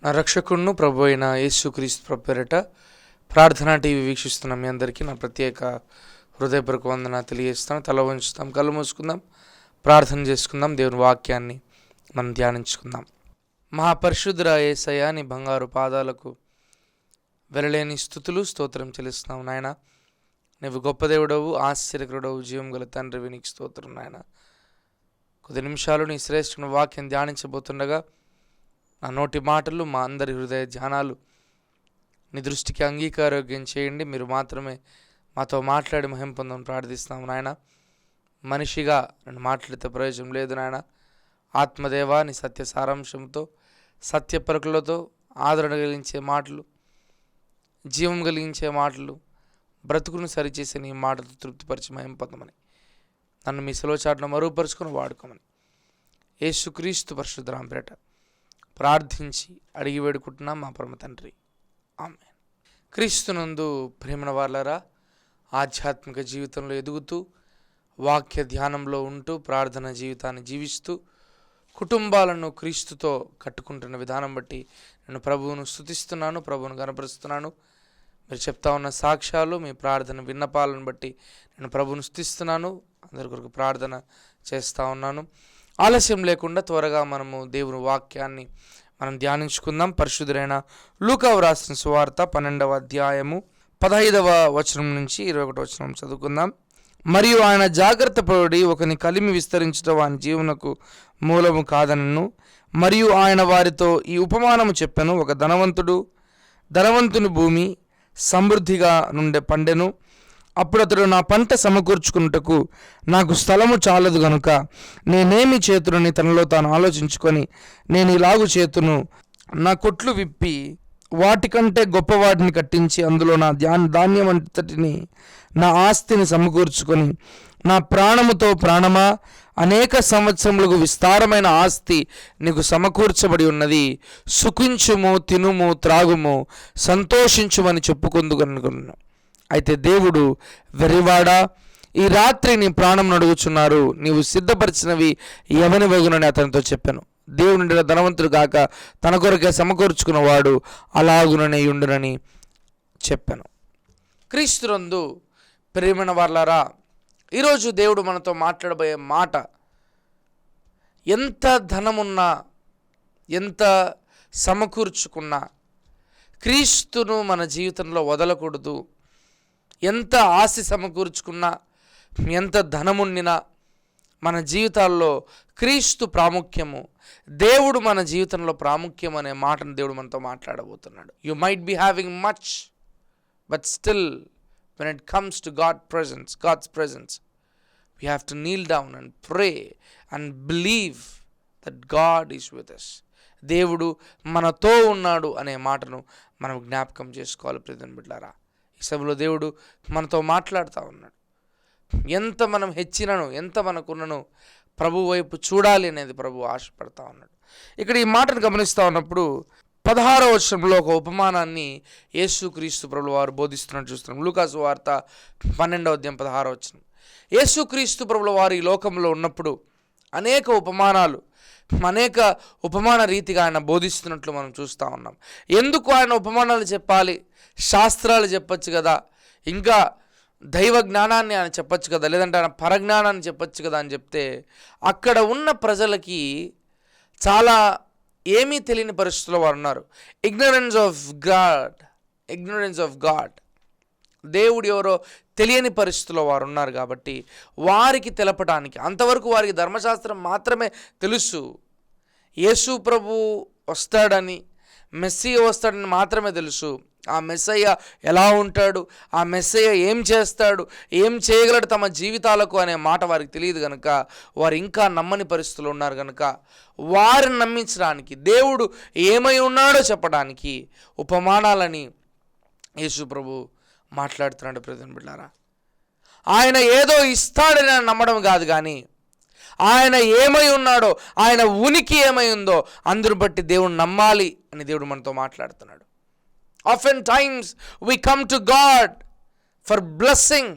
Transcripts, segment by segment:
నా రక్షకుడును ప్రభు అయిన యేసుక్రీస్తు పేరిట ప్రార్థనా టీవీ వీక్షిస్తున్న మీ అందరికీ నా ప్రత్యేక హృదయపూర్వక వందన తెలియజేస్తాను. తల వంచుతాం, కళ్ళు మూసుకుందాం, ప్రార్థన చేసుకుందాం, దేవుని వాక్యాన్ని మనం ధ్యానించుకుందాం. మహాపరిశుద్ధుడా యేసయ్య, నీ బంగారు పాదాలకు వెలలేని స్తుతులు స్తోత్రం చెల్లిస్తున్నాం నాయన. నీవు గొప్ప దేవుడవు, ఆశ్చర్యకరుడవు, జీవం గల తండ్రివి, నీకు స్తోత్రం నాయన. కొద్ది నిమిషాలు నీ శ్రేష్ఠ వాక్యం ధ్యానించబోతుండగా నా నోటి మాటలు, మా అందరి హృదయ ధ్యానాలు నీ దృష్టికి అంగీకారోగ్యం చేయండి. మీరు మాత్రమే మాతో మాట్లాడి మహిమ పొందమని ప్రార్థిస్తున్నాం నాయన. మనిషిగా నన్ను మాట్లాడితే ప్రయోజనం లేదు నాయన. ఆత్మదేవా, నీ సత్య సారాంశంతో, సత్య పలుకులతో, ఆదరణ కలిగించే మాటలు, జీవం కలిగించే మాటలు, బ్రతుకును సరిచేసే నీ మాటతో తృప్తిపరిచి మహిమ పొందమని, నన్ను మీ సెలవుచాటును మరుగుపరుచుకొని వాడుకోమని యేసుక్రీస్తు పరిశుద్ధ నామమున పేరట ప్రార్థించి అడిగి వేడుకుంటున్నాం మా పరమ తండ్రి, ఆమేన్. క్రీస్తునందు ప్రేమన వాళ్ళరా, ఆధ్యాత్మిక జీవితంలో ఎదుగుతూ, వాక్య ధ్యానంలో ఉంటూ, ప్రార్థన జీవితాన్ని జీవిస్తూ, కుటుంబాలను క్రీస్తుతో కట్టుకుంటున్న విధానం బట్టి నేను ప్రభువును స్తుతిస్తున్నాను, ప్రభువును గణపరుస్తున్నాను. మీరు చెప్తా ఉన్న సాక్ష్యాలు, మీ ప్రార్థన విన్నపాలను బట్టి నేను ప్రభువును స్తుతిస్తున్నాను. అందరి కొరకు ప్రార్థన చేస్తూ ఉన్నాను. ఆలస్యం లేకుండా త్వరగా మనము దేవుని వాక్యాన్ని మనం ధ్యానించుకుందాం. పరిశుద్ధుడైన లూకా వ్రాసిన సువార్త 12వ అధ్యాయము 15వ వచనం నుంచి 21వ వచనం చదువుకుందాం. మరియు ఆయన జాగ్రత్త పడి ఒకని కలిమి విస్తరించడం వాని జీవనకు మూలము కాదనను. మరియు ఆయన వారితో ఈ ఉపమానము చెప్పెను. ఒక ధనవంతుని భూమి సమృద్ధిగా నుండి పండెను. అప్పుడు అతడు, నా పంట సమకూర్చుకున్నటకు నాకు స్థలము చాలదు గనుక నేనేమి చేతునని తనలో తాను ఆలోచించుకొని, నేను ఇలాగు చేతును, నా కొట్లు విప్పి వాటికంటే గొప్పవాటిని కట్టించి అందులో నా ధాన్యం అంతటిని, నా ఆస్తిని సమకూర్చుకొని, నా ప్రాణముతో ప్రాణమా, అనేక సంవత్సరములకు విస్తారమైన ఆస్తి నీకు సమకూర్చబడి ఉన్నది, సుఖించుము, తినుము, త్రాగుము, సంతోషించుమని చెప్పుకొందుకనుకున్నాను. అయితే దేవుడు, వెర్రివాడా, ఈ రాత్రి నీ ప్రాణం అడుగుచున్నారు, నీవు సిద్ధపరిచినవి ఎవని వగునని అతనితో చెప్పాను. దేవుని ధనవంతుడు కాక తన కొరకే సమకూర్చుకున్నవాడు అలాగుననే ఉండునని చెప్పాను. క్రీస్తునందు ప్రియమైన వాళ్ళారా, ఈరోజు దేవుడు మనతో మాట్లాడబోయే మాట, ఎంత ధనమున్నా, ఎంత సమకూర్చుకున్నా క్రీస్తును మన జీవితంలో వదలకూడదు. ఎంత ఆస్తి సమకూర్చుకున్నా, ఎంత ధనముండినా మన జీవితాల్లో క్రీస్తు ప్రాముఖ్యము, దేవుడు మన జీవితంలో ప్రాముఖ్యం అనే మాటను దేవుడు మనతో మాట్లాడబోతున్నాడు. You might be having much, but still when it comes to God's presence, we have to kneel down and pray and believe that God is with us. దేవుడు మనతో ఉన్నాడు అనే మాటను మనం జ్ఞాపకం చేసుకోవాలి. ప్రియమైన బిడ్డలారా, ఈ సభలో దేవుడు మనతో మాట్లాడుతూ ఉన్నాడు. ఎంత మనం హెచ్చినను, ఎంత మనకున్నను ప్రభు వైపు చూడాలి అనేది ప్రభు ఆశపడతా ఉన్నాడు. ఇక్కడ ఈ మాటను గమనిస్తూ ఉన్నప్పుడు 16వ వచనంలో ఒక ఉపమానాన్ని యేసుక్రీస్తు ప్రభువు వారు బోధిస్తున్నట్టు చూస్తున్నాం. లూకా సువార్త 12వ అధ్యాయం 16వ వచనం. యేసుక్రీస్తు ప్రభువు వారు ఈ లోకంలో ఉన్నప్పుడు అనేక ఉపమాన రీతిగా ఆయన బోధిస్తున్నట్లు మనం చూస్తూ ఉన్నాం. ఎందుకు ఆయన ఉపమానాలు చెప్పాలి? శాస్త్రాలు చెప్పచ్చు కదా, ఇంకా దైవ జ్ఞానాన్ని ఆయన చెప్పచ్చు కదా, లేదంటే ఆయన పరజ్ఞానాన్ని చెప్పచ్చు కదా అని చెప్తే, అక్కడ ఉన్న ప్రజలకి చాలా ఏమీ తెలియని పరిస్థితుల్లో వారు ఉన్నారు. ఇగ్నరెన్స్ ఆఫ్ గాడ్, దేవుడు ఎవరో తెలియని పరిస్థితుల్లో వారు ఉన్నారు. కాబట్టి వారికి తెలపడానికి, అంతవరకు వారికి ధర్మశాస్త్రం మాత్రమే తెలుసు. యేసు ప్రభు వస్తాడని, మెస్సీయ వస్తాడని మాత్రమే తెలుసు. ఆ మెస్సయ్య ఎలా ఉంటాడు, ఆ మెస్సయ్య ఏం చేస్తాడు, ఏం చేయగలడు తమ జీవితాలకు అనే మాట వారికి తెలియదు కనుక వారు ఇంకా నమ్మని పరిస్థితులు ఉన్నారు. కనుక వారిని నమ్మించడానికి, దేవుడు ఏమై ఉన్నాడో చెప్పడానికి ఉపమానాలని యేసు ప్రభు మాట్లాడుతున్నాడు. ప్రియమైన బిడ్డలారా, ఆయన ఏదో ఇస్తాడని నమ్మడం కాదు, కానీ ఆయన ఏమై ఉన్నాడో, ఆయన ఉనికి ఏమై ఉందో అందును బట్టి దేవుడు నమ్మాలి అని దేవుడు మనతో మాట్లాడుతున్నాడు. Oftentimes we come to God for blessing,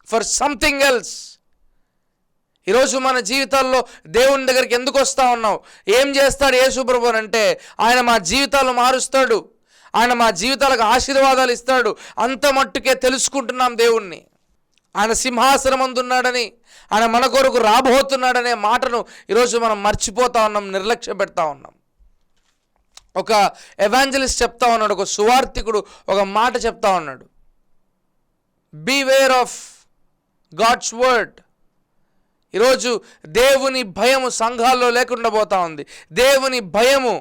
for something else. ఈరోజు మన జీవితాల్లో దేవుని దగ్గరికి ఎందుకు వస్తూ ఉన్నావు? ఏం చేస్తాడు యేసు ప్రభువు అంటే, ఆయన మా జీవితాలు మారుస్తాడు, ఆయన మా జీవితాలకు ఆశీర్వాదాలు ఇస్తాడు. అంత మట్టుకే తెలుసుకుంటున్నాం దేవుణ్ణి. ఆయన సింహాసనం అందున్నాడని, ఆయన మన కొరకు రాబోతున్నాడనే మాటను ఈరోజు మనం మర్చిపోతా ఉన్నాం, నిర్లక్ష్యం పెడతా ఉన్నాం. ఒక ఎవాంజలిస్ట్ చెప్తా ఉన్నాడు, ఒక సువార్థికుడు ఒక మాట చెప్తా ఉన్నాడు, బీవేర్ ఆఫ్ గాడ్స్ వర్డ్. ఈరోజు దేవుని భయము సంఘాల్లో లేకుండా పోతా ఉంది. దేవుని భయము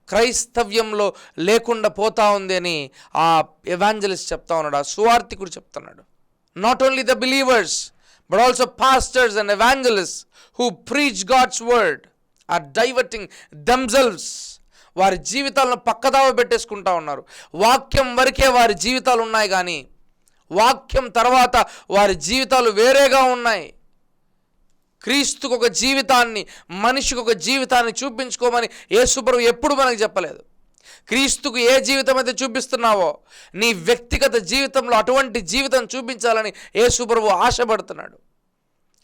క్రైస్తవ్యంలో లేకుండా పోతా ఉంది అని ఆ ఎవాంజలిస్ట్ చెప్తా ఉన్నాడు, ఆ సువార్థికుడు చెప్తున్నాడు. Not only the believers but also pastors and evangelists who preach God's word are diverting themselves. వారి జీవితాలను పక్కదావ పెట్టేసుకుంటా ఉన్నారు. వాక్యం వరకే వారి జీవితాలు ఉన్నాయి, కానీ వాక్యం తర్వాత వారి జీవితాలు వేరేగా ఉన్నాయి. క్రీస్తుకు ఒక జీవితాన్ని, మనిషికి ఒక జీవితాన్ని చూపించుకోమని యేసుప్రభు ఎప్పుడు మనకు చెప్పలేదు. క్రీస్తుకు ఏ జీవితం అయితే చూపిస్తున్నావో నీ వ్యక్తిగత జీవితంలో అటువంటి జీవితం చూపించాలని యేసుప్రభు ఆశపడుతున్నాడు.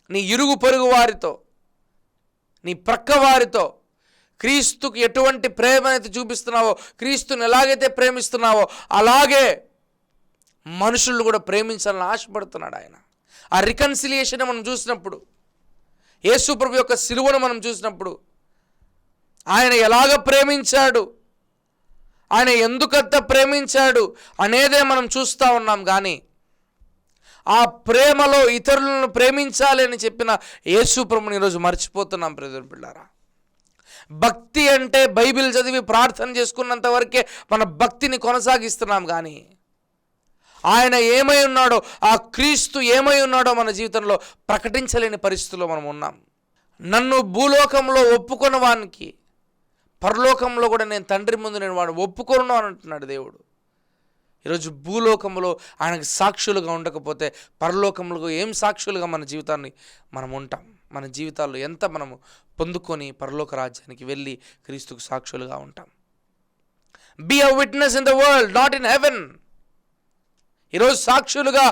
నీ ఇరుగు పొరుగు వారితో, నీ ప్రక్క వారితో క్రీస్తుకు ఎటువంటి ప్రేమనైతే చూపిస్తున్నావో, క్రీస్తుని ఎలాగైతే ప్రేమిస్తున్నావో అలాగే మనుషులను కూడా ప్రేమించాలని ఆశపడుతున్నాడు ఆయన. ఆ రికన్సిలియేషన్ మనం చూసినప్పుడు, యేసు ప్రభు యొక్క సిలువను మనం చూసినప్పుడు, ఆయన ఎలాగ ప్రేమించాడు, ఆయన ఎందుకంత ప్రేమించాడు అనేదే మనం చూస్తూ ఉన్నాం. కానీ ఆ ప్రేమలో ఇతరులను ప్రేమించాలి అని చెప్పిన యేసు ప్రభుని ఈరోజు మర్చిపోతున్నాం ప్రియమైన పిల్లారా. భక్తి అంటే బైబిల్ చదివి ప్రార్థన చేసుకున్నంత వరకే మన భక్తిని కొనసాగిస్తున్నాం, కానీ ఆయన ఏమై ఉన్నాడో, ఆ క్రీస్తు ఏమై ఉన్నాడో మన జీవితంలో ప్రకటించలేని పరిస్థితుల్లో మనం ఉన్నాం. నన్ను భూలోకంలో ఒప్పుకున్న వానికి పరలోకంలో కూడా నేను తండ్రి ముందు నేను వాడు ఒప్పుకోను అని అంటున్నాడు దేవుడు. ఈరోజు భూలోకంలో ఆయనకు సాక్షులుగా ఉండకపోతే పరలోకంలో ఏం సాక్షులుగా మన జీవితాన్ని మనం ఉంటాం? మన జీవితాల్లో ఎంత మనము పొందుకొని పరలోక రాజ్యానికి వెళ్ళి క్రీస్తుకు సాక్షులుగా ఉంటాం. Be a witness in the world, not in heaven. ఈరోజు సాక్షులుగా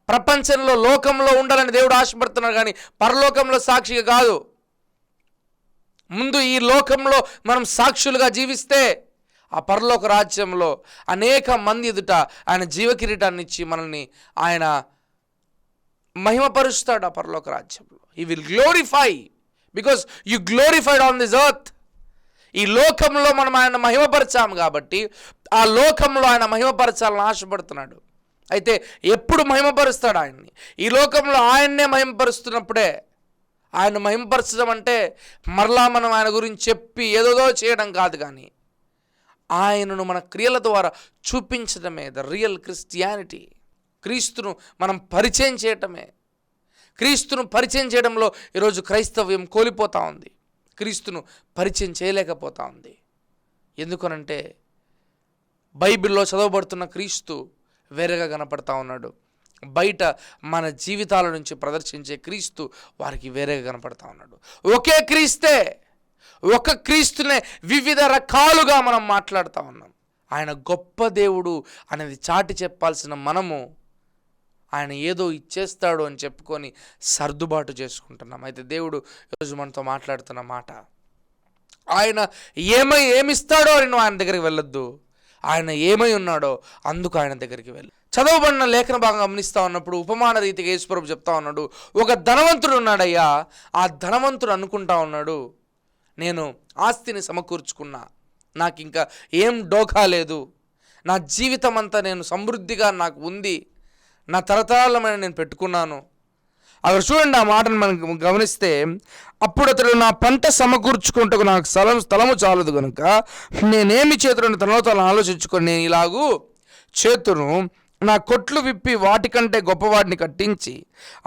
ప్రపంచంలో, లోకంలో ఉండాలని దేవుడు ఆశపడుతున్నాడు, కానీ పరలోకంలో సాక్షిగా కాదు. ముందు ఈ లోకంలో మనం సాక్షులుగా జీవిస్తే ఆ పరలోక రాజ్యంలో అనేక మంది ఎదుట ఆయన జీవకిరీటాన్ని ఇచ్చి మనల్ని ఆయన మహిమపరుస్తాడు. ఆ పరలోక రాజ్యంలో he will glorify, because you glorified on this earth. ఈ లోకంలో మనం ఆయన మహిమపరచాము కాబట్టి ఆ లోకంలో ఆయన మహిమపరచాలని ఆశపడుతున్నాడు. అయితే ఎప్పుడు మహిమపరుస్తాడు ఆయన్ని? ఈ లోకంలో ఆయన్నే మహిమపరుస్తున్నప్పుడే. ఆయన మహిమపరచడం అంటే మరలా మనం ఆయన గురించి చెప్పి ఏదోదో చేయడం కాదు, కానీ ఆయనను మన క్రియల ద్వారా చూపించడమే ద రియల్ క్రిస్టియానిటీ. క్రీస్తును మనం పరిచయం చేయటమే. క్రీస్తును పరిచయం చేయడంలో ఈరోజు క్రైస్తవ్యం కోల్పోతూ ఉంది, క్రీస్తును పరిచయం చేయలేకపోతా ఉంది. ఎందుకనంటే బైబిల్లో చదవబడుతున్న క్రీస్తు వేరేగా కనపడతా ఉన్నాడు. బయట మన జీవితాల నుంచి ప్రదర్శించే క్రీస్తు వారికి వేరేగా కనపడతా ఉన్నాడు. ఒకే క్రీస్తే, ఒక క్రీస్తునే వివిధ రకాలుగా మనం మాట్లాడుతూ ఉన్నాం. ఆయన గొప్ప దేవుడు అనేది చాటి చెప్పాల్సిన మనము ఆయన ఏదో ఇచ్చేస్తాడు అని చెప్పుకొని సర్దుబాటు చేసుకుంటున్నాం. అయితే దేవుడు ఈరోజు మనతో మాట్లాడుతున్న మాట, ఆయన ఏమిస్తాడో అని నువ్వు ఆయన దగ్గరికి వెళ్ళొద్దు. ఆయన ఏమై ఉన్నాడో అందుకు ఆయన దగ్గరికి వెళ్ళి. చదవబడిన లేఖన భాగం గమనిస్తూ ఉన్నప్పుడు ఉపమాన రీతిగా యేసు ప్రభు చెప్తా ఉన్నాడు, ఒక ధనవంతుడు ఉన్నాడయ్యా. ఆ ధనవంతుడు అనుకుంటా ఉన్నాడు, నేను ఆస్తిని సమకూర్చుకున్నా, నాకు ఇంకా ఏం డోకా లేదు, నా జీవితం అంతా నేను సమృద్ధిగా నాకు ఉంది, నా తరతరాలమైన నేను పెట్టుకున్నాను. అక్కడ చూడండి ఆ మాటను మనం గమనిస్తే, అప్పుడు అతడు నా పంట సమకూర్చుకుంటకు నాకు స్థలము చాలదు కనుక నేనేమి చేతులను తనలో ఆలోచించుకొని నేను ఇలాగూ చేతును, నా కొట్లు విప్పి వాటికంటే గొప్పవాటిని కట్టించి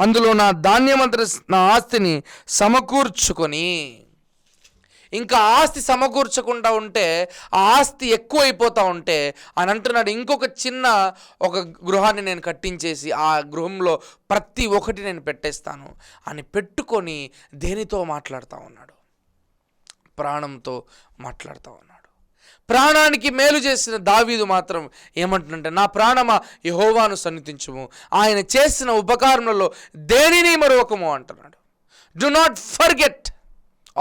అందులో నా ధాన్యమంతటి నా ఆస్తిని సమకూర్చుకొని. ఇంకా ఆస్తి సమకూర్చకుండా ఉంటే, ఆ ఆస్తి ఎక్కువ అయిపోతూ ఉంటే ఆయన అంటున్నాడు, ఇంకొక చిన్న ఒక గృహాన్ని నేను కట్టించేసి ఆ గృహంలో ప్రతి ఒక్కటి నేను పెట్టేస్తాను అని పెట్టుకొని దేనితో మాట్లాడుతూ ఉన్నాడు? ప్రాణంతో మాట్లాడుతూ ఉన్నాడు. ప్రాణానికి మేలు చేసిన దావీదు మాత్రం ఏమంటుందంటే, నా ప్రాణమా యెహోవాను సన్నిధించుము, ఆయన చేసిన ఉపకారములలో దేనిని మరొకము అంటున్నాడు. Do not forget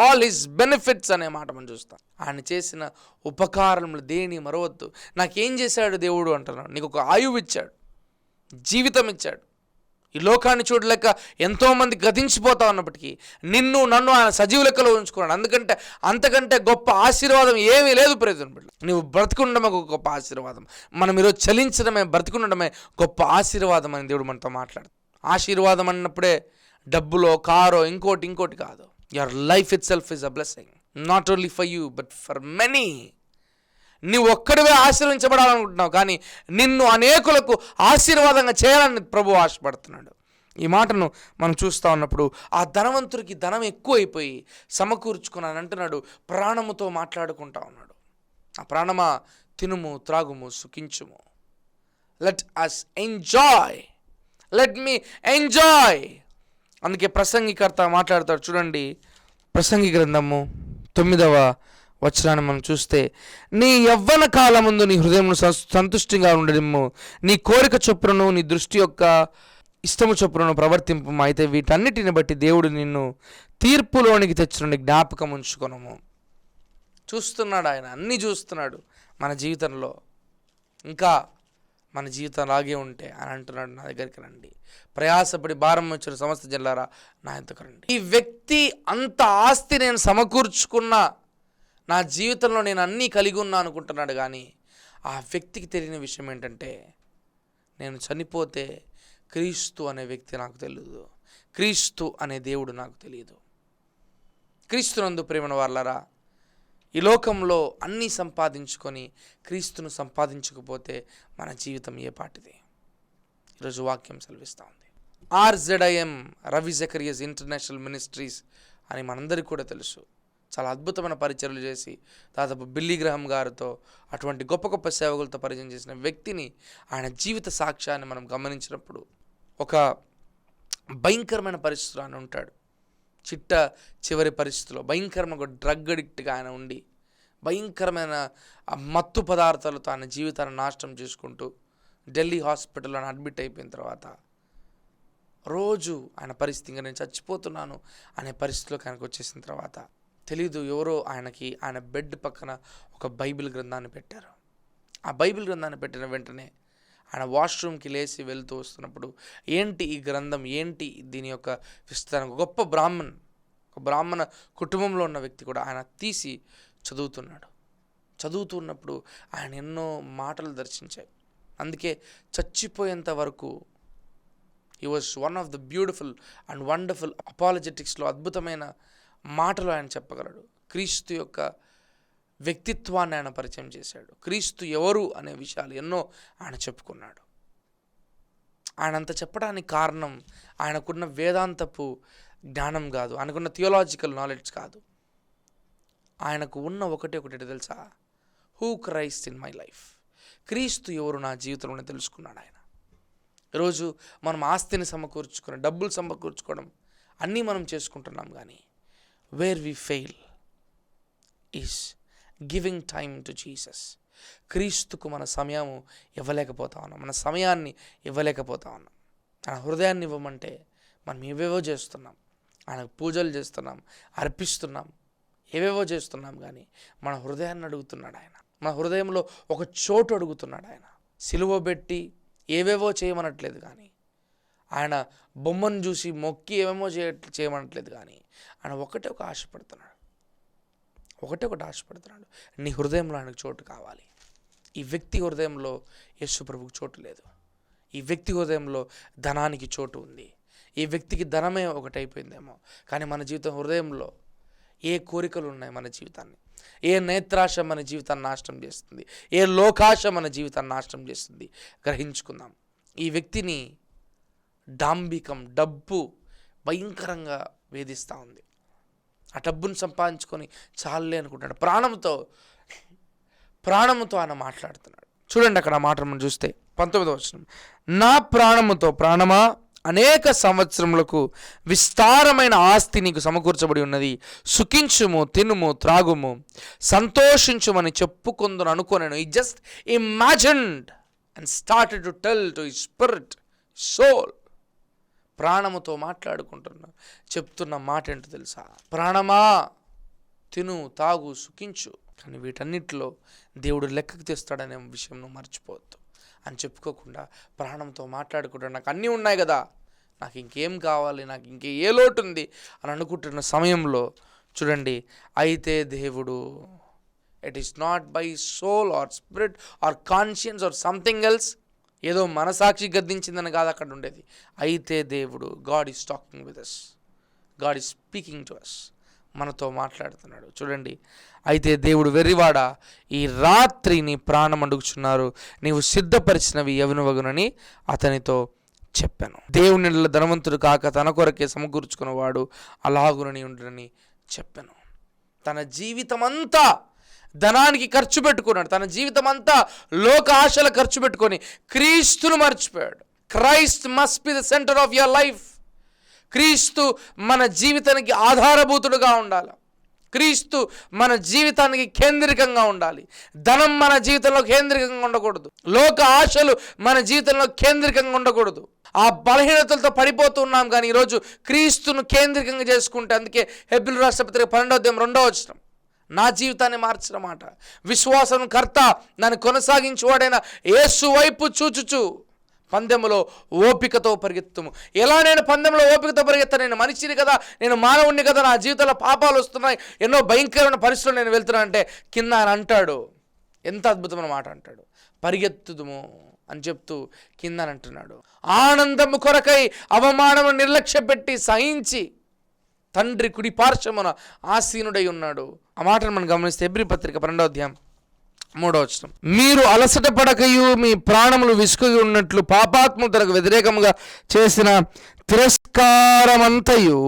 all his benefits అనే మాట మనం చూస్తాం. ఆయన చేసిన ఉపకారములు దేని మరవద్దు. నాకేం చేశాడు దేవుడు అంటున్నాడు. నీకు ఒక ఆయువు ఇచ్చాడు, జీవితం ఇచ్చాడు. ఈ లోకాన్ని చూడలేక ఎంతోమంది గతించిపోతా ఉన్నప్పటికీ నన్ను ఆయన సజీవ లెక్కలో ఉంచుకున్నాడు. అంతకంటే గొప్ప ఆశీర్వాదం ఏమీ లేదు ప్రియమైన బిడ్డ. నువ్వు బ్రతికుండమే ఒక గొప్ప ఆశీర్వాదం. మనం ఈరోజు చలించడమే, బ్రతికుండడమే గొప్ప ఆశీర్వాదం అని దేవుడు మనతో మాట్లాడు. ఆశీర్వాదం అన్నప్పుడే డబ్బులో, కారో, ఇంకోటి కాదు. Your life it self is a blessing, not only for you but for many. నువ్వు ఒక్కడివే ఆశీర్వించబడాలనుకుంటున్నావు, కానీ నిన్ను అనేకులకు ఆశీర్వాదంగా చేయాలని ప్రభు ఆశపడుతున్నాడు. ఈ మాటను మనం చూస్తూ ఉన్నప్పుడు ఆ ధనవంతుడికి ధనం ఎక్కువైపోయి సమకూర్చుకున్నాను అంటున్నాడు. ప్రాణముతో మాట్లాడుకుంటా ఉన్నాడు. ఆ ప్రాణమా, తినుము, త్రాగుము, సుఖించుము. Let us enjoy, let me enjoy. అందుకే ప్రసంగికర్త మాట్లాడతాడు. చూడండి, ప్రసంగి గ్రంథము 9వ వచనాన్ని మనం చూస్తే, నీ యవ్వన కాలముందు నీ హృదయమును సంతుష్టిగా ఉండడము, నీ కోరిక చొప్పును నీ దృష్టి యొక్క ఇష్టము చొప్పును ప్రవర్తింపు. అయితే వీటన్నిటిని బట్టి దేవుడు నిన్ను తీర్పులోనికి తెచ్చిన జ్ఞాపకం ఉంచుకొనము. చూస్తున్నాడు ఆయన, అన్నీ చూస్తున్నాడు మన జీవితంలో. ఇంకా మన జీవితం అలాగే ఉంటే అని అంటున్నాడు, నా దగ్గరికి రండి, ప్రయాసపడి భారం వచ్చిన సమస్త జల్లారా నా ఎంతకు రండి. ఈ వ్యక్తి అంత ఆస్తి నేను సమకూర్చుకున్నా, నా జీవితంలో నేను అన్నీ కలిగి ఉన్నా అనుకుంటున్నాడు. కానీ ఆ వ్యక్తికి తెలియని విషయం ఏంటంటే, నేను చనిపోతే క్రీస్తు అనే వ్యక్తి నాకు తెలియదు, క్రీస్తు అనే దేవుడు నాకు తెలియదు. క్రీస్తునందు ప్రేమను వారలారా, ఈ లోకంలో అన్నీ సంపాదించుకొని క్రీస్తును సంపాదించకపోతే మన జీవితం ఏ పాటిది? ఈరోజు వాక్యం సెలవిస్తూ ఉంది. RZIM Ravi Zacharias international ministries అని మనందరికీ కూడా తెలుసు. చాలా అద్భుతమైన పరిచర్యలు చేసి దాదాపు బిల్లీ గ్రహం గారితో అటువంటి గొప్ప గొప్ప సేవకులతో పరిచయం చేసిన వ్యక్తిని, ఆయన జీవిత సాక్ష్యాన్ని మనం గమనించినప్పుడు ఒక భయంకరమైన పరిస్థితులు ఆయన ఉంటాడు. చివరి పరిస్థితిలో భయంకరమైన ఒక డ్రగ్ అడిక్ట్గా ఆయన ఉండి భయంకరమైన మత్తు పదార్థాలతో ఆయన జీవితాన్ని నాశనం చేసుకుంటూ ఢిల్లీ హాస్పిటల్లో అడ్మిట్ అయిపోయిన తర్వాత రోజు ఆయన పరిస్థితి, ఇంకా నేను చచ్చిపోతున్నాను అనే పరిస్థితిలోకి ఆయనకు వచ్చేసిన తర్వాత తెలీదు, ఎవరో ఆయన బెడ్ పక్కన ఒక బైబిల్ గ్రంథాన్ని పెట్టారు. ఆ బైబిల్ గ్రంథాన్ని పెట్టిన వెంటనే ఆయన వాష్రూమ్కి లేచి వెళ్తూ వస్తున్నప్పుడు, ఏంటి ఈ గ్రంథం, ఏంటి దీని యొక్క విస్తరణ, గొప్ప బ్రాహ్మణ కుటుంబంలో ఉన్న వ్యక్తి కూడా ఆయన తీసి చదువుతున్నప్పుడు ఆయన ఎన్నో మాటలు దర్శించాయి. అందుకే చచ్చిపోయేంత వరకు he was one of the beautiful and wonderful అపాలజెటిక్స్లో అద్భుతమైన మాటలు ఆయన చెప్పగలడు. క్రీస్తు యొక్క వ్యక్తిత్వాన్ని ఆయన పరిచయం చేశాడు. క్రీస్తు ఎవరు అనే విషయాలు ఎన్నో ఆయన చెప్పుకున్నాడు. ఆయన అంత చెప్పడానికి కారణం ఆయనకున్న వేదాంతపు జ్ఞానం కాదు, ఆయనకున్న థియోలాజికల్ నాలెడ్జ్ కాదు. ఆయనకు ఉన్న ఒకటి తెలుసా? Who Christ in my life, క్రీస్తు ఎవరు నా జీవితంలోనే తెలుసుకున్నాడు ఆయన. ఈరోజు మనం ఆస్తిని సమకూర్చుకోవడం, డబ్బులు సమకూర్చుకోవడం అన్నీ మనం చేసుకుంటున్నాం, కానీ where we fail is giving time to Jesus. క్రీస్తుకు మన సమయము ఇవ్వలేకపోతా ఉన్నాం, మన సమయాన్ని ఇవ్వలేకపోతా ఉన్నాం. ఆయన హృదయాన్ని ఇవ్వమంటే మనం ఏవేవో చేస్తున్నాం, ఆయనకు పూజలు చేస్తున్నాం, అర్పిస్తున్నాం, ఏవేవో చేస్తున్నాం, కానీ మన హృదయాన్ని అడుగుతున్నాడు ఆయన. మన హృదయంలో ఒక చోటు అడుగుతున్నాడు ఆయన. సిలువ పెట్టి ఏవేవో చేయమనట్లేదు, కానీ ఆయన బొమ్మను చూసి మొక్కి ఏమేమో చేయమనట్లేదు, కానీ ఆయన ఒకటే ఆశపడుతున్నాడు. నీ హృదయంలో ఆయనకు చోటు కావాలి. ఈ వ్యక్తి హృదయంలో యేసు ప్రభువుకు చోటు లేదు. ఈ వ్యక్తి హృదయంలో ధనానికి చోటు ఉంది. ఈ వ్యక్తికి ధనమే ఒకటైపోయిందేమో, కానీ మన హృదయంలో ఏ కోరికలు ఉన్నాయి మన జీవితాన్ని, ఏ నేత్రాశ మన జీవితాన్ని నాశనం చేస్తుంది, ఏ లోకాశ మన జీవితాన్ని నాశనం చేస్తుంది గ్రహించుకుందాం. ఈ వ్యక్తిని డబ్బు భయంకరంగా వేధిస్తూ ఉంది. ఆ డబ్బును సంపాదించుకొని చాలే అనుకుంటాడు. ప్రాణముతో ఆయన మాట్లాడుతున్నాడు. చూడండి అక్కడ ఆ మాట మనం చూస్తే 19వ వచనం, నా ప్రాణమా అనేక సంవత్సరములకు విస్తారమైన ఆస్తి నీకు సమకూర్చబడి ఉన్నది, సుఖించుము, తినుము, త్రాగుము, సంతోషించుమని చెప్పుకుందును అనుకోనేను. ఈ just imagined and started to tell to his spirit, soul. ప్రాణముతో మాట్లాడుకుంటున్నాడు. చెప్తున్న మాట ఏంటో తెలుసా? ప్రాణమా తిను, తాగు, సుఖించు. కానీ వీటన్నిటిలో దేవుడు లెక్కకు తెస్తాడనే విషయం నువ్వు మర్చిపోవద్దు అని చెప్పుకోకుండా ప్రాణంతో మాట్లాడుకుంటాడు. నాకు అన్నీ ఉన్నాయి కదా, నాకు ఇంకేం కావాలి, నాకు ఇంకే ఏ లోటు ఉంది అని అనుకుంటున్న సమయంలో చూడండి, అయితే దేవుడు it is not by soul or spirit or conscience or something else, ఏదో మనసాక్షి గద్దించిందని కాదు అక్కడ ఉండేది. అయితే దేవుడు, God is talking with us, God is speaking to us, మనతో మాట్లాడుతున్నాడు. చూడండి, అయితే దేవుడు, వెర్రివాడా, ఈ రాత్రి నీ ప్రాణం అడుగుచున్నారు, నీవు సిద్ధపరిచినవి ఎవనువగునని అతనితో చెప్పాను. దేవుని ధనవంతుడు కాక తన కొరకే సమకూర్చుకున్నవాడు అలాగునని ఉండని చెప్పాను. తన జీవితమంతా ధనానికి ఖర్చు పెట్టుకున్నాడు, తన జీవితం అంతా లోక ఆశల ఖర్చు పెట్టుకొని క్రీస్తును మర్చిపోయాడు. Christ must be the centre of your life. క్రీస్తు మన జీవితానికి ఆధారభూతుడుగా ఉండాలి. క్రీస్తు మన జీవితానికి కేంద్రికంగా ఉండాలి. ధనం మన జీవితంలో కేంద్రికంగా ఉండకూడదు. లోక ఆశలు మన జీవితంలో కేంద్రికంగా ఉండకూడదు. ఆ బలహీనతలతో పడిపోతూ ఉన్నాం. కానీ ఈరోజు క్రీస్తును కేంద్రికంగా చేసుకుంటే, అందుకే హెబ్రీయుల రాసిన పత్రిక 12:2 నా జీవితాన్ని మార్చిన మాట, విశ్వాసం కర్త నన్ను కొనసాగించువాడైన యేసు వైపు చూచుచు పందెములో ఓపికతో పరిగెత్తుము. ఎలా నేను పందెంలో ఓపికతో పరిగెత్తాను? నేను మనిషిని కదా, నేను మానవుణ్ణి కదా, నా జీవితంలో పాపాలు వస్తున్నాయి, ఎన్నో భయంకరమైన పరిస్థితులు నేను వెళ్తున్నాను అంటే కింద ఆయన అంటాడు, ఎంత అద్భుతమైన మాట అంటాడు, పరిగెత్తుదుము అని చెప్తూ కింద అంటున్నాడు, ఆనందము కొరకై అవమానము నిర్లక్ష్య పెట్టి సహించి తండ్రి కుడి పార్శ్వమున ఆసీనుడై ఉన్నాడు. ఆ మాటను మనం గమనిస్తే హెబ్రీ పత్రిక 12:3 మీరు అలసట పడకయు మీ ప్రాణములు విసుకగి ఉన్నట్లు పాపాత్ములకు వ్యతిరేకంగా చేసిన తిరస్కారమంతయు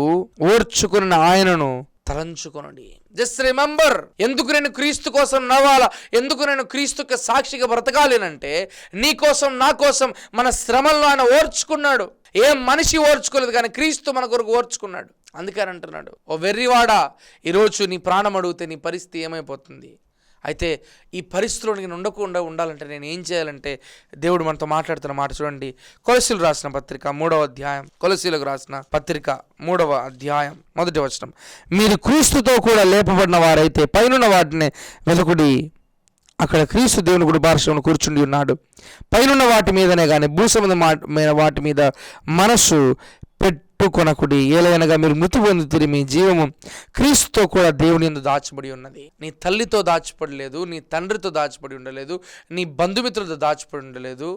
ఓర్చుకున్న ఆయనను తలంచుకొనండి. జస్ట్ రిమెంబర్, ఎందుకు నేను క్రీస్తు కోసం నవ్వాలా, ఎందుకు నేను క్రీస్తుకి సాక్షిగా బ్రతకాలి అంటే, నీ కోసం నా కోసం మన శ్రమలను ఆయన ఓర్చుకున్నాడు. ఏ మనిషి ఓర్చుకోలేదు, కానీ క్రీస్తు మన కొరకు ఓర్చుకున్నాడు. అందుకని అంటున్నాడు, ఓ వెర్రివాడా, ఈరోజు నీ ప్రాణం అడిగితే నీ పరిస్థితి ఏమైపోతుంది? అయితే ఈ పరిస్థితిలో నేను ఉండకుండా ఉండాలంటే నేను ఏం చేయాలంటే, దేవుడు మనతో మాట్లాడుతున్న మాట చూడండి. కొలసీలకు రాసిన పత్రిక 3వ అధ్యాయం 1 మీరు క్రీస్తుతో కూడా లేపబడిన వారైతే పైనున్న వాటిని వెలుకుడి, అక్కడ క్రీస్తు దేవుని కుడి పార్శ్వమున కూర్చుండి ఉన్నాడు. పైనున్న వాటి మీదనే కానీ భూసంబంధమైన వాటి మీద మనస్సు పెట్టుకొనకుడి. ఏలైనగా మీరు మృతి పొందుతిరి, మీ జీవము క్రీస్తుతో కూడా దేవుని యందు దాచబడి ఉన్నది. నీ తల్లితో దాచబడలేదు, నీ తండ్రితో దాచబడి ఉండలేదు, నీ బంధుమిత్రులతో దాచబడి ఉండలేదు,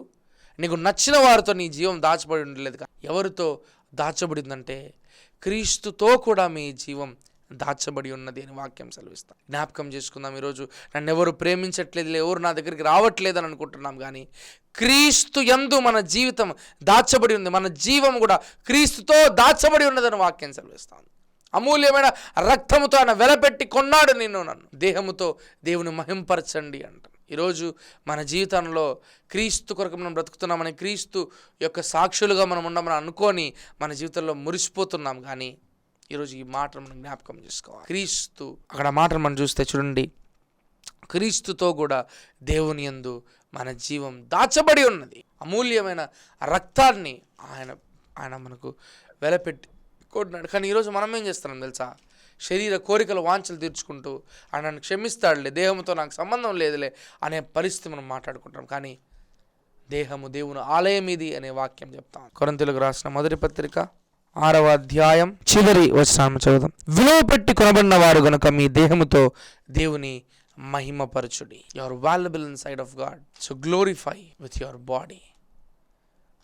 నీకు నచ్చిన వారితో నీ జీవం దాచబడి ఉండలేదు. ఎవరితో దాచబడిందంటే క్రీస్తుతో కూడా మీ జీవం దాచబడి ఉన్నది అని వాక్యం సెలవిస్తాం. జ్ఞాపకం చేసుకుందాం. ఈరోజు నన్ను ఎవరు ప్రేమించట్లేదు, ఎవరు నా దగ్గరికి రావట్లేదని అనుకుంటున్నాం, కానీ క్రీస్తు యందు మన జీవితం దాచబడి ఉంది. మన జీవం కూడా క్రీస్తుతో దాచబడి ఉన్నదని వాక్యం సెలవిస్తాం. అమూల్యమైన రక్తముతో ఆయన వెలపెట్టి కొన్నాడు నిన్ను నన్ను. దేహముతో దేవుని మహింపరచండి అంటారు. ఈరోజు మన జీవితంలో క్రీస్తు కొరకు మనం బ్రతుకుతున్నామని, క్రీస్తు యొక్క సాక్షులుగా మనం ఉండమని అనుకొని మన జీవితంలో మురిసిపోతున్నాం. కానీ ఈరోజు ఈ మాటను మనం జ్ఞాపకం చేసుకోవాలి. క్రీస్తు, అక్కడ మాటను మనం చూస్తే చూడండి, క్రీస్తుతో కూడా దేవుని యందు మన జీవం దాచబడి ఉన్నది. అమూల్యమైన రక్తాన్ని ఆయన మనకు వెలపెట్టి కొట్టినాడు. కానీ ఈరోజు మనం ఏం చేస్తున్నాం తెలుసా? శరీర కోరికలు వాంఛలు తీర్చుకుంటూ ఆయన నన్ను క్షమిస్తాడులే, దేహంతో నాకు సంబంధం లేదులే అనే పరిస్థితి మనం మాట్లాడుకుంటాం. కానీ దేహము దేవుని ఆలయం ఇది అనే వాక్యం చెప్తాం. కొరింథీయులకు రాసిన 1వ పత్రిక 6వ అధ్యాయం చివరి వచనం చదువుదాం. విలువ పెట్టి కొనబడిన వారు గనుక మీ దేహముతో దేవుని మహిమపరచుడి. You are valuable inside of God, so glorify with your body.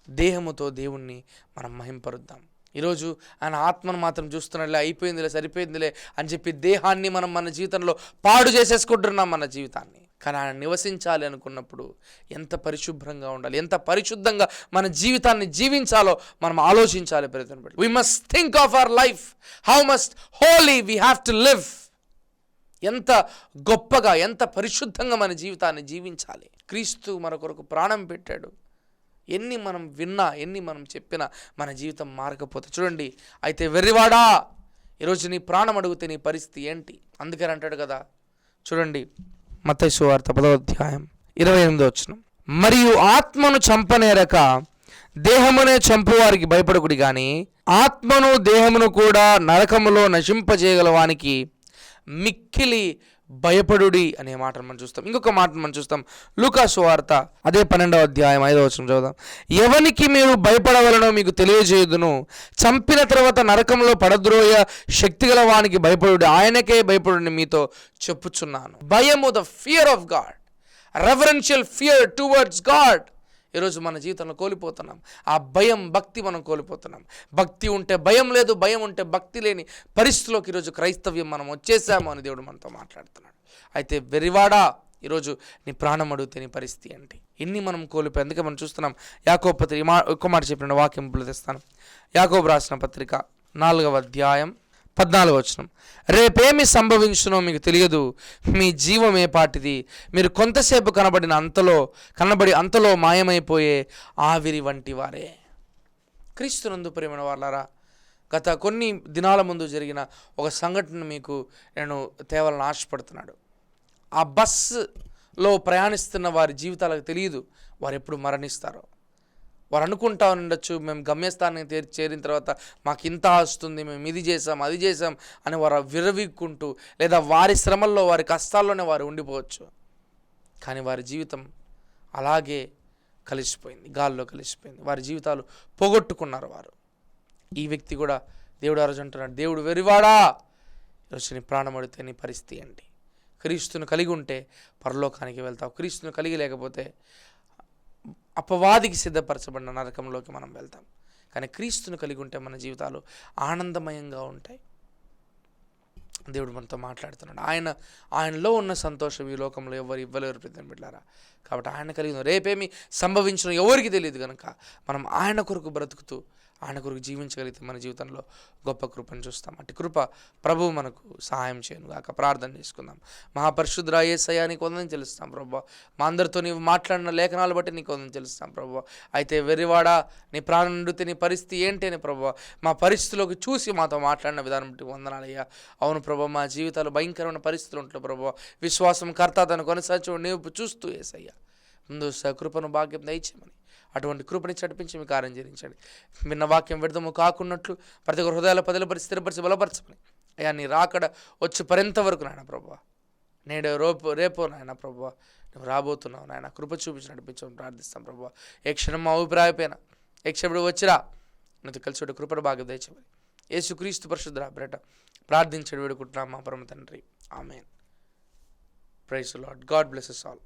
దేహముతో దేవుణ్ణి మనం మహింపరుద్దాం. ఈరోజు ఆయన ఆత్మను మాత్రం చూస్తున్నట్లే, అయిపోయిందిలే, సరిపోయిందిలే అని చెప్పి దేహాన్ని మనం మన జీవితంలో పాడు చేసేసుకుంటున్నాం మన జీవితాన్ని. కానీ ఆయన నివసించాలి అనుకున్నప్పుడు ఎంత పరిశుభ్రంగా ఉండాలి, ఎంత పరిశుద్ధంగా మన జీవితాన్ని జీవించాలో మనం ఆలోచించాలి. We must think of our life, how much holy we have to live. ఎంత గొప్పగా, ఎంత పరిశుద్ధంగా మన జీవితాన్ని జీవించాలి. క్రీస్తు మన కొరకు ప్రాణం పెట్టాడు. ఎన్ని మనం విన్నా, ఎన్ని మనం చెప్పినా మన జీవితం మారకపోతే చూడండి, అయితే వెర్రివాడా, ఈరోజు నీ ప్రాణం అడిగితే నీ పరిస్థితి ఏంటి? అందుకని అంటాడు కదా, చూడండి మత్తయి సువార్త 10వ అధ్యాయం 28వ వచనం, మరియు ఆత్మను చంపనేరక దేహమునే చంపువారికి భయపడకుడి గాని ఆత్మను దేహమును కూడా నరకములో నశింపజేయగల వానికి మిక్కిలి భయపడుడి అనే మాటను మనం చూస్తాం. ఇంకొక మాటను మనం చూస్తాం లూకా సువార్త అదే 12వ అధ్యాయం 5వ వచనం చదువుదాం. ఎవనికి మీరు భయపడవలనో మీకు తెలియజేయుదును, చంపిన తర్వాత నరకంలో పడద్రోయ శక్తిగల వానికి భయపడుడి, ఆయనకే భయపడుని మీతో చెప్పుచున్నాను. భయము, the fear of God, reverential fear towards God ఈరోజు మన జీవితంలో కోల్పోతున్నాం. ఆ భయం, భక్తి మనం కోల్పోతున్నాం. భక్తి ఉంటే భయం లేదు, భయం ఉంటే భక్తి లేని పరిస్థితిలోకి ఈరోజు క్రైస్తవ్యం మనం వచ్చేసాము అని దేవుడు మనతో మాట్లాడుతున్నాడు. అయితే వెరివాడా, ఈరోజు నీ ప్రాణం అడిగితే నీ పరిస్థితి ఏంటి? ఇన్ని మనం కోల్పోయి అందుకే మనం చూస్తున్నాం. యాకోబు పత్రిక ఒక్క మాట చెప్పిన వాక్యం తెస్తాను. యాకోబు రాసిన పత్రిక 4వ అధ్యాయం 14వ వచనం. రేపేమి సంభవించునో మీకు తెలియదు, మీ జీవం ఏ పాటిది, మీరు కొంతసేపు కనబడి అంతలో మాయమైపోయే ఆవిరి వంటి వారే. క్రీస్తునందు ప్రియమైన వాళ్ళారా, గత కొన్ని దినాల ముందు జరిగిన ఒక సంఘటన మీకు నేను తేవాలని ఆశపడుతున్నాడు. ఆ బస్సులో ప్రయాణిస్తున్న వారి జీవితాలకు తెలియదు వారు ఎప్పుడు మరణిస్తారో. వారు అనుకుంటా ఉండొచ్చు, మేము గమ్యస్థానానికి చేరిన తర్వాత మాకు ఇంత వస్తుంది, మేము ఇది చేసాం అది చేసాం అని వారు విరవిక్కుంటూ, లేదా వారి శ్రమల్లో వారి కష్టాల్లోనే వారు ఉండిపోవచ్చు. కానీ వారి జీవితం అలాగే కలిసిపోయింది, గాల్లో కలిసిపోయింది. వారి జీవితాలు పోగొట్టుకున్నారు వారు. ఈ వ్యక్తి కూడా దేవుడు ఆ రోజు అంటున్నాడు, దేవుడు వెరివాడా, ఈరోజు నీ ప్రాణం అడిగితే నీ పరిస్థితి ఏంటి? క్రీస్తును కలిగి ఉంటే పరలోకానికి వెళ్తావు. క్రీస్తును కలిగి లేకపోతే అపవాదికి సిద్ధపరచబడిన నరకంలోకి మనం వెళ్తాం. కానీ క్రీస్తును కలిగి ఉంటే మన జీవితాలు ఆనందమయంగా ఉంటాయి. దేవుడు మనతో మాట్లాడుతున్నాడు. ఆయనలో ఉన్న సంతోషం ఈ లోకంలో ఎవరు ఇవ్వలేరు ప్రియమైన బిడ్డలారా. కాబట్టి ఆయన కలిగి రేపేమి సంభవించడం ఎవరికి తెలియదు కనుక మనం ఆయన కొరకు బ్రతుకుతూ ఆయన కొరకు జీవించగలిగితే మన జీవితంలో గొప్ప కృపను చూస్తాం. అట్టి కృప ప్రభువు మనకు సహాయం చేయను గాక. ప్రార్థన చేసుకుందాం. మహాపరిశుద్ధ యేసయ్యా, నీకు వందనం చెల్లిస్తాం ప్రభువా. మా అందరితో నీవు మాట్లాడిన లేఖనాలు బట్టి నీకు వందనం చెల్లిస్తాం ప్రభువా. అయితే వెర్రివాడా, నీ ప్రాణం నిండితే నీ పరిస్థితి ఏంటి అని ప్రభువా మా పరిస్థితిలోకి చూసి మాతో మాట్లాడిన విధానం బట్టి వందనాలయ్యా. అవును ప్రభువా, మా జీవితాలు భయంకరమైన పరిస్థితులు ఉంటాయి ప్రభువా. విశ్వాసం కర్త తను కొనసాగించు నీవు చూస్తూ యేసయ్యా ముందు కృపను భాగ్యం దయచేయమని, అటువంటి కృపని చడిపించి మీ కార్యం చేయించండి. విన్న వాక్యం వ్యర్థము కాకున్నట్లు ప్రతి ఒక్క హృదయాల పదిలపరిచి స్థిరపరిచి బలపరచమని అయ్యా. నీ రాకడ వచ్చి పర్యంత వరకు నాయన ప్రభువా, నేడు రేపో నాయన ప్రభువా నువ్వు రాబోతున్నావు నాయన, కృప చూపించి నడిపించమని ప్రార్థిస్తాం ప్రభువా. ఏ క్షణం మా అభిప్రాయపోయినా ఏ క్షణం వచ్చిరా నీతో కలిసి కృపను భాగ్యం దయచేయమని యేసుక్రీస్తు పరిశుద్ధ బ్రట ప్రార్థించడం వేడుకుంటున్నాం మా పరమ తండ్రి. Amen. Praise the Lord. God bless us all.